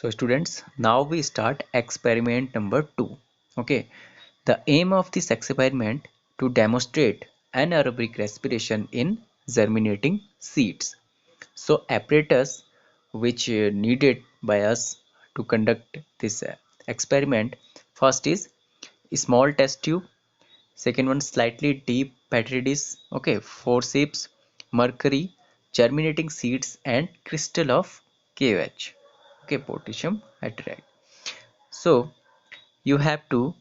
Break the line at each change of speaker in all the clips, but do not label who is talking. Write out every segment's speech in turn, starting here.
So students, now we start experiment number 2. Okay, the aim of this experiment to demonstrate anaerobic respiration in germinating seeds. So apparatus which needed by us to conduct this experiment, first is small test tube, second one slightly deep petri dish, okay, forceps, mercury, germinating seeds and crystal of KOH, okay, potassium hydride. So you have to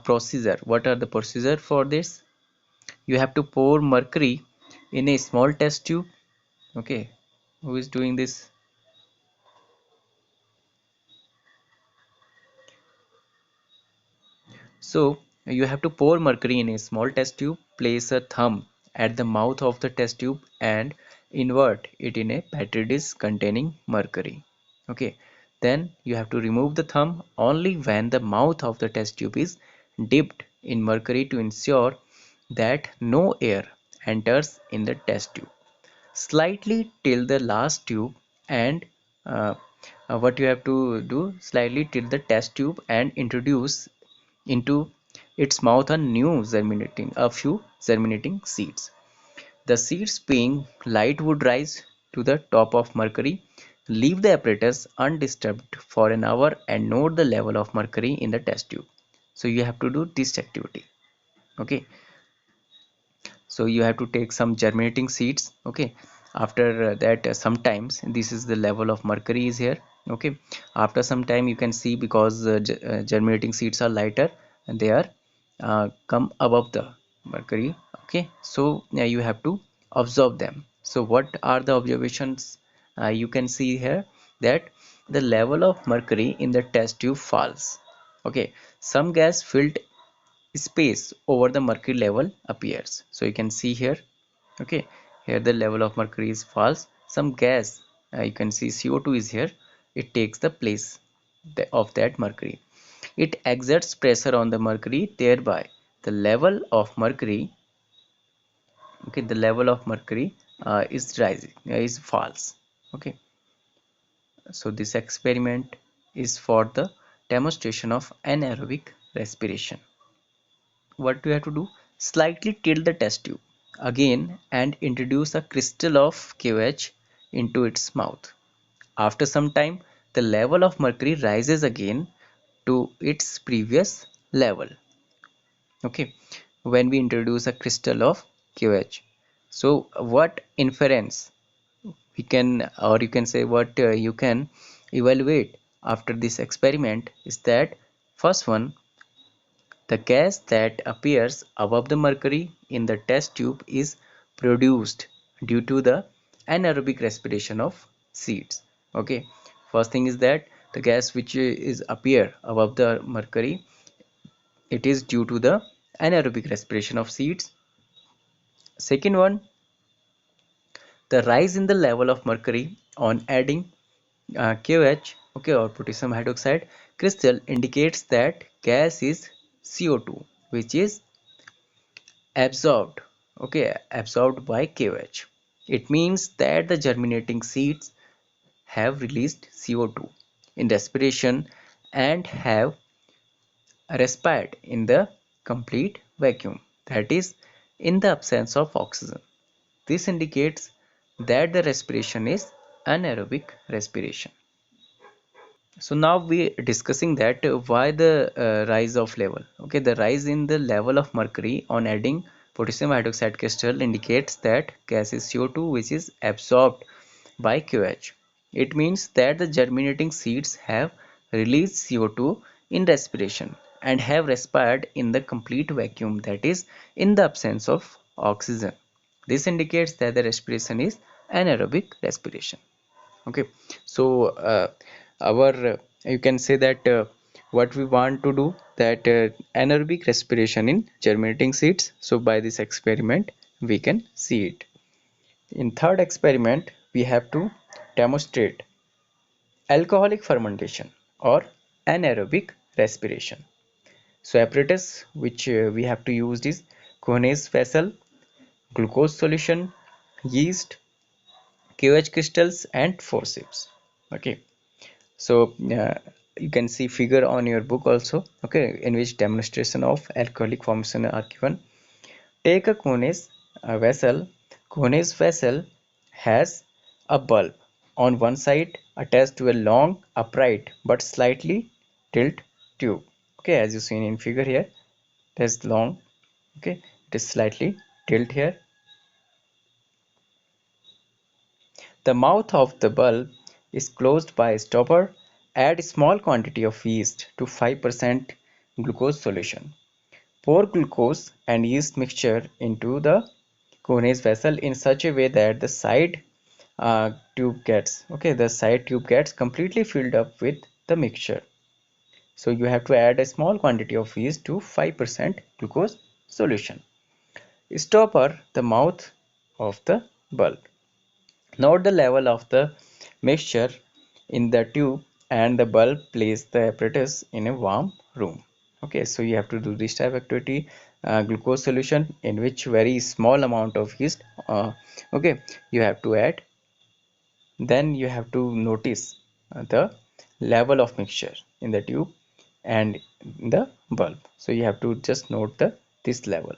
procedure. What are the procedure for this? You have to pour mercury in a small test tube. Okay, who is doing this? So you have to pour mercury in a small test tube, place a thumb at the mouth of the test tube and invert it in a petri dish containing mercury. Okay, then you have to remove the thumb only when the mouth of the test tube is dipped in mercury to ensure that no air enters in the test tube. Slightly tilt the last tube and uh, what you have to do, slightly tilt the test tube and introduce into its mouth a few germinating seeds. The seeds being light would rise to the top of mercury. Leave the apparatus undisturbed for an hour and note the level of mercury in the test tube. So you have to do this activity. Okay, so you have to take some germinating seeds. Okay, after that sometimes this is the level of mercury is here. Okay, after some time you can see, because germinating seeds are lighter and they are come above the mercury. Okay, so you have to observe them. So what are the observations? You can see here that the level of mercury in the test tube falls. Okay, some gas filled space over the mercury level appears. So you can see here. Okay, here the level of mercury is false. Some gas, you can see CO2 is here. It takes the place of that mercury. It exerts pressure on the mercury, thereby the level of mercury, okay, the level of mercury is rising, is false. Okay, so this experiment is for the demonstration of anaerobic respiration. What do you have to do? Slightly tilt the test tube again and introduce a crystal of KOH into its mouth. After some time, the level of mercury rises again to its previous level. Okay, when we introduce a crystal of KOH. So what inference we can, or you can say what you can evaluate after this experiment is that, first one, the gas that appears above the mercury in the test tube is produced due to the anaerobic respiration of seeds. Okay, first thing is that the gas which is appear above the mercury, it is due to the anaerobic respiration of seeds. Second one, the rise in the level of mercury on adding KOH, okay, or potassium hydroxide crystal indicates that gas is CO2, which is absorbed, okay, absorbed by KOH. It means that the germinating seeds have released CO2 in respiration and have respired in the complete vacuum, that is, in the absence of oxygen. This indicates that the respiration is anaerobic respiration. So now we are discussing that why the rise of level. Okay, the rise in the level of mercury on adding potassium hydroxide crystal indicates that gas is CO2 which is absorbed by QH. It means that the germinating seeds have released CO2 in respiration and have respired in the complete vacuum, that is, in the absence of oxygen. This indicates that the respiration is anaerobic respiration. Okay, so our you can say that what we want to do, that anaerobic respiration in germinating seeds. So by this experiment we can see it. In third experiment we have to demonstrate alcoholic fermentation or anaerobic respiration. So apparatus which we have to use is Cohen's vessel, glucose solution, yeast, KOH crystals and forceps. Okay, So you can see figure on your book also, okay, in which demonstration of alcoholic formation are given. Take a Kohne's vessel. Kohne's vessel has a bulb on one side attached to a long, upright but slightly tilt tube. Okay, as you seen in figure here, there's long. Okay, it is slightly tilt here. The mouth of the bulb is closed by a stopper. Add a small quantity of yeast to 5% glucose solution. Pour glucose and yeast mixture into the Kohne's vessel in such a way that the side tube gets completely filled up with the mixture. So you have to add a small quantity of yeast to 5% glucose solution. Stopper the mouth of the bulb. Note the level of the mixture in the tube and the bulb. Place the apparatus in a warm room. Okay, so you have to do this type of activity. Glucose solution in which very small amount of yeast, okay, you have to add. Then you have to notice the level of mixture in the tube and in the bulb. So you have to just note this level.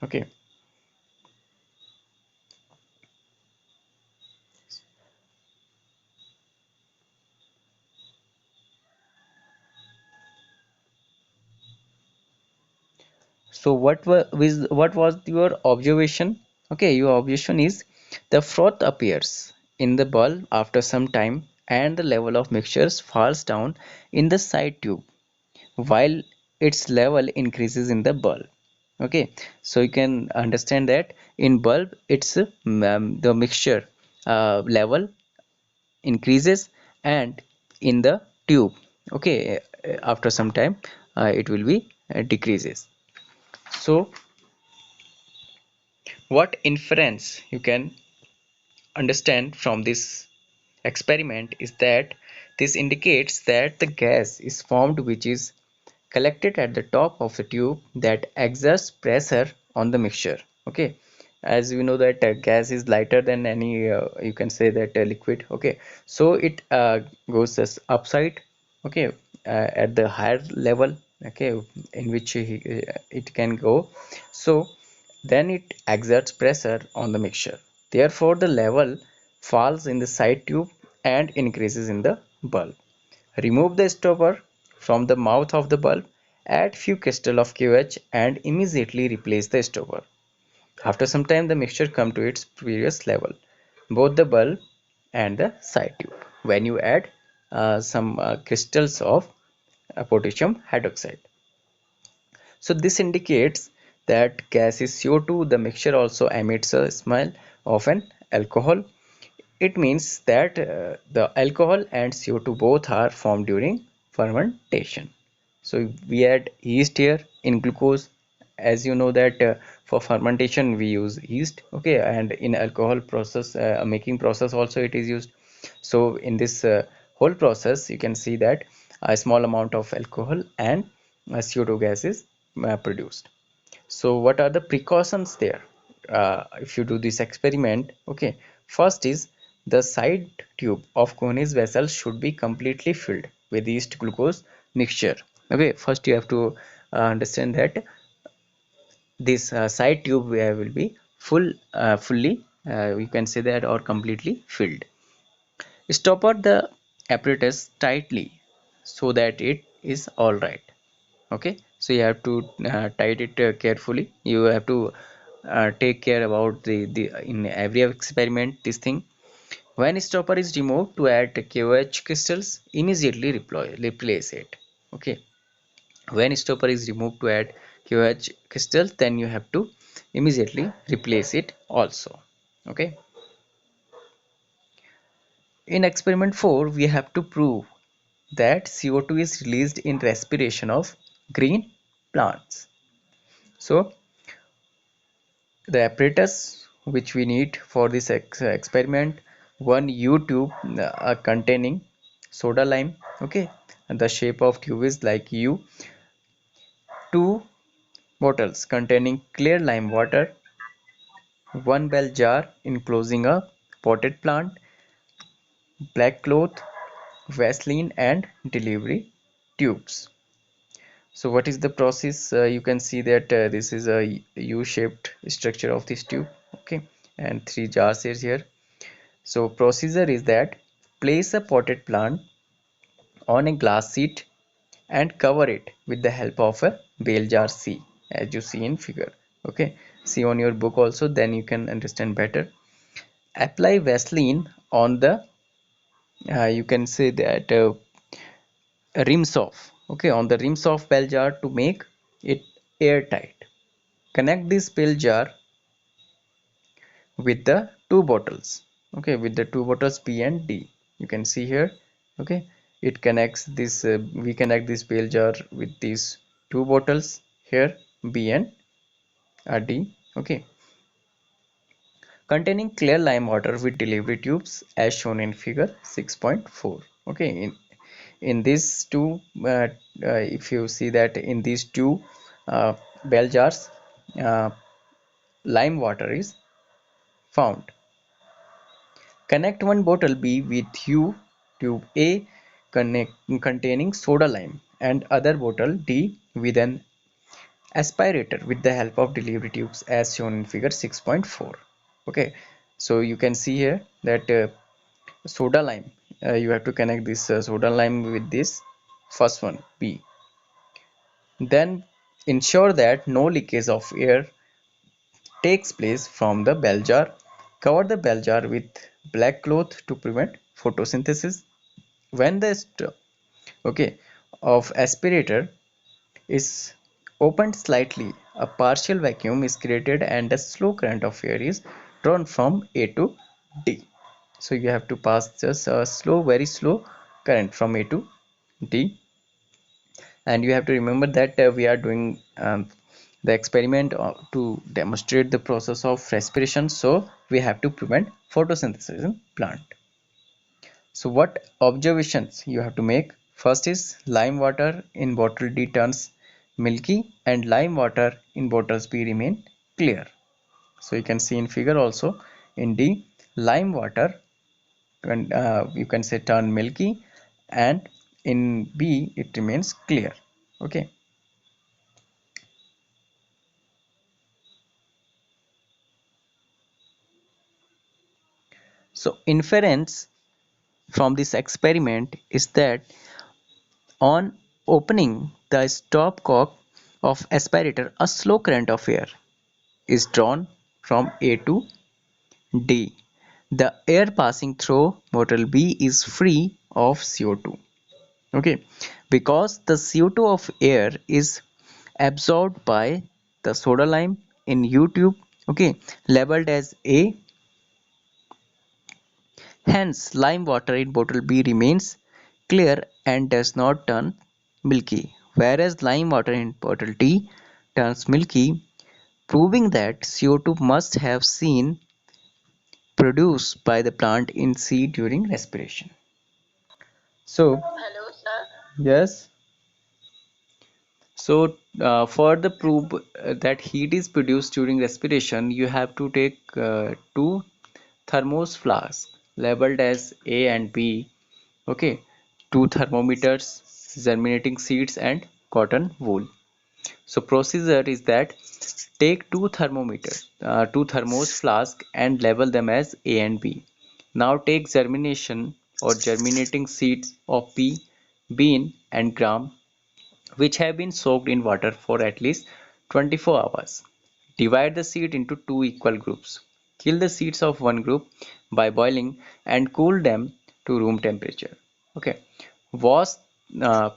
Okay. So what was your observation? Okay, your observation is the froth appears in the bulb after some time and the level of mixtures falls down in the side tube while its level increases in the bulb. Okay, so you can understand that in bulb it's the mixture level increases, and in the tube, okay, after some time it will be decreases. So what inference you can understand from this experiment is that this indicates that the gas is formed which is collected at the top of the tube that exerts pressure on the mixture. Okay, as we know that gas is lighter than any you can say that liquid. Okay, so it goes as upside, okay, at the higher level, okay, in which it can go. So then it exerts pressure on the mixture. Therefore, the level falls in the side tube and increases in the bulb. Remove the stopper from the mouth of the bulb, add few crystal of QH and immediately replace the stopper. After some time the mixture come to its previous level, both the bulb and the side tube, when you add some crystals of potassium hydroxide. So this indicates that gas is CO2. The mixture also emits a smell of an alcohol. It means that the alcohol and CO2 both are formed during fermentation. So we add yeast here in glucose. As you know that for fermentation we use yeast, okay, and in alcohol process, making process also it is used. So in this whole process you can see that a small amount of alcohol and CO2 gas is produced. So what are the precautions there if you do this experiment? Okay, first is the side tube of Kohne's vessel should be completely filled with yeast glucose mixture. Okay, first you have to understand that this side tube will be fully you can say that, or completely filled. Stopper the apparatus tightly so that it is all right. Okay, so you have to tight it carefully. You have to take care about the in every experiment this thing. When stopper is removed, to add KOH crystals, immediately replace it. Okay, when stopper is removed to add KOH crystals, then you have to immediately replace it also. Okay, in experiment 4 we have to prove that CO2 is released in respiration of green plants. So the apparatus which we need for this experiment: one U tube containing soda lime, okay, and the shape of tube is like U. Two bottles containing clear lime water, one bell jar enclosing a potted plant, black cloth, Vaseline and delivery tubes. So what is the process? You can see that this is a U-shaped structure of this tube, okay, and three jars is here. So procedure is that place a potted plant on a glass sheet and cover it with the help of a bale jar C, as you see in figure. Okay, see on your book also, then you can understand better. Apply Vaseline on the you can say that rims of, okay, on the rims of bell jar to make it airtight. Connect this bell jar with the two bottles, okay, with the two bottles B and D. You can see here, okay, it connects this we connect this bell jar with these two bottles here, B and D, okay, containing clear lime water with delivery tubes as shown in figure 6.4. Okay, in these two if you see that in these two uh, bell jars, uh, lime water is found. Connect one bottle B with U tube A containing soda lime and other bottle D with an aspirator with the help of delivery tubes as shown in figure 6.4. Okay, so you can see here that soda lime, you have to connect this soda lime with this first one B. Then ensure that no leakage of air takes place from the bell jar. Cover the bell jar with black cloth to prevent photosynthesis. When the okay, of aspirator is opened slightly, a partial vacuum is created and a slow current of air is drawn from A to D. So you have to pass just a slow, very slow current from A to D, and you have to remember that we are doing the experiment to demonstrate the process of respiration, so we have to prevent photosynthesis in plant. So what observations you have to make? First is lime water in bottle D turns milky and lime water in bottles B remain clear. So you can see in figure also, in D lime water and you can say turn milky, and in B it remains clear. Okay, so inference from this experiment is that on opening the stopcock of aspirator, a slow current of air is drawn from A to D. The air passing through bottle B is free of CO2. Okay, because the CO2 of air is absorbed by the soda lime in U tube, okay, labeled as A. Hence, lime water in bottle B remains clear and does not turn milky, whereas lime water in bottle D turns milky, proving that CO2 must have been produced by the plant in C during respiration. So, hello, sir. Yes. So, for the proof that heat is produced during respiration, you have to take two thermos flasks labeled as A and B. Okay, two thermometers, germinating seeds, and cotton wool. So, procedure is that take two thermos flask and label them as A and B. Now take germination or germinating seeds of pea, bean, and gram which have been soaked in water for at least 24 hours. Divide the seed into two equal groups. Kill the seeds of one group by boiling and cool them to room temperature. Okay. Wash, uh,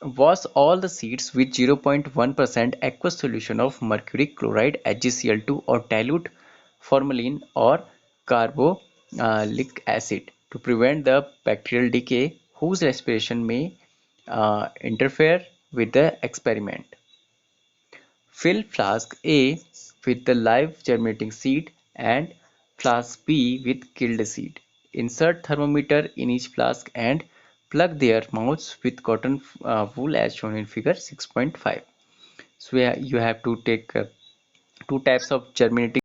wash all the seeds with 0.1% aqueous solution of mercury chloride HgCl2 or dilute formalin or carbolic acid to prevent the bacterial decay whose respiration may interfere with the experiment. Fill flask A with the live germinating seed and flask B with killed seed. Insert thermometer in each flask and plug their mouths with cotton wool as shown in figure 6.5. So you have to take two types of germinating